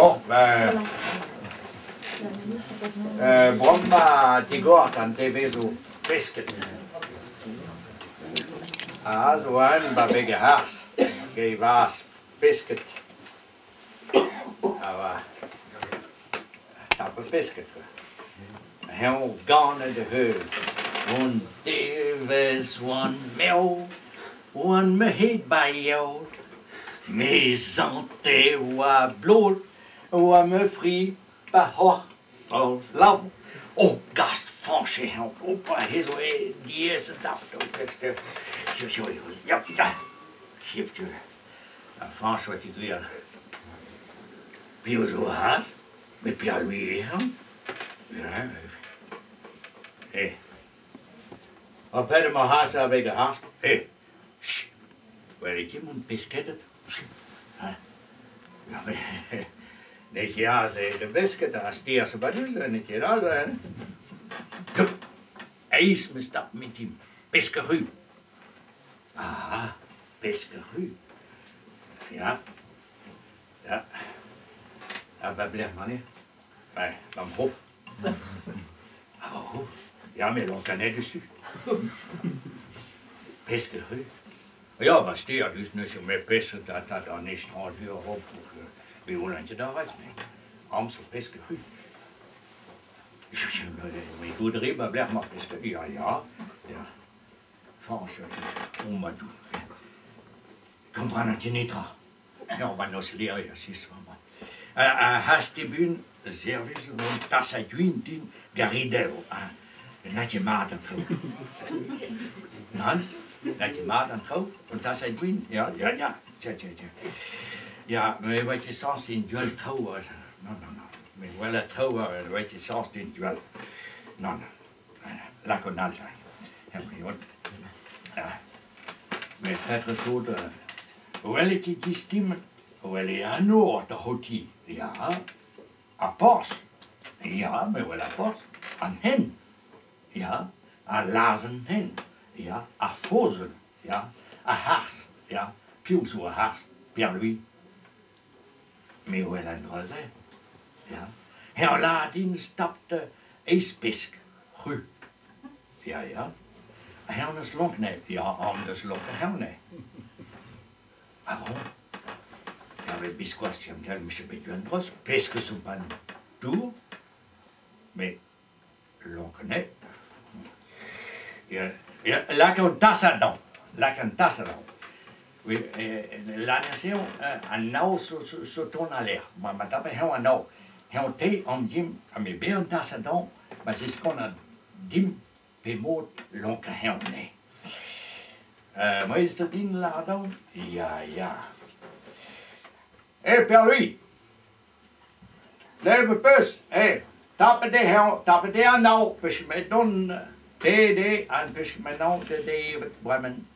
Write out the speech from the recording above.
Bon, Bromma die Gort an TV so fisket. Also ein babige Haas, gei was fisket. Aber tappe fisket. Heel gone de heu. One Davis, one mel, one me heet bij jou. Me santé wa bloed, wa me fri ba hoch. Oh, love. Oh, gast franche hand. Opa, hier zo die eerste dag ook. Ja, ja. Geeft u. Frans wat ik wil. Pio zo haast. Met Pio wie hem. Ja. Hé. Op het maar haast heb ik gehaast. Hé. Waar ik je moet pisketten. Ja, niet ja, zei de biscuit, als die als wat is, niet ja, zei. IJs me stap met die piskeru. Ah, piskeru. Ja. Ja. Ja, waar blijft man niet? Bij dan hof. Oh, ja, mais l'on connaît dessus. Piskeru. Ja, maar stier, dus nu zo met pissen, dat dan is étranger op. Wie wil je daar uit mee? Amstel piskeru. Mais goed riepen, blijf maar piskeru. Ja, ja. Ja. Frans, on m'a dit. Comprends-tu niet? Ja, on va nous lire, c'est ça. Haast die bun, service, een tas uit wien, garidel. Net je maat en zo. Dan? Dat je maat en zo, want dat zijn wien. Ja, ja, ja. Ja, maar wat je soms in duel trouw was. Non. Maar wel het trouw was, wat je soms in duel. Non. Laat ik het nou zeggen. Ja, maar het resort. Hoewel ik die stemmen, hoewel je aan noord de hotie. Ja, aan pas. Ja, maar wel aan pas. Aan hen. Ja, aan lazen hen. Ja, à Fozen, ja, à Hars, ja, Pius ou à Hars, Pierre-Louis. Mais où est l'endroit, ja. Herr Ladin stapte ijspisk, ru. Ja, ja. Hernes lonkne, ja, anders lokken herne. Ah bon? Ja, mais bisquas, tu me dis, monsieur Béduandros, pesque sous pan tour, mais lonkne. Ja. Ja, laat een tas aan. Laat een tas aan. La nation, un nou se tourne à l'air. Moi, madame, un nou. Un thé, on dit, mais bien un tas aan, mais c'est ce qu'on a dit, pémot, l'oncle Henné. Moi, il se dit là-dedans, ja. Hé, Pierre-Louis, lève pus, hé, tape des aan nou, puis je me donne. Det en fisk med navn til David Bremen.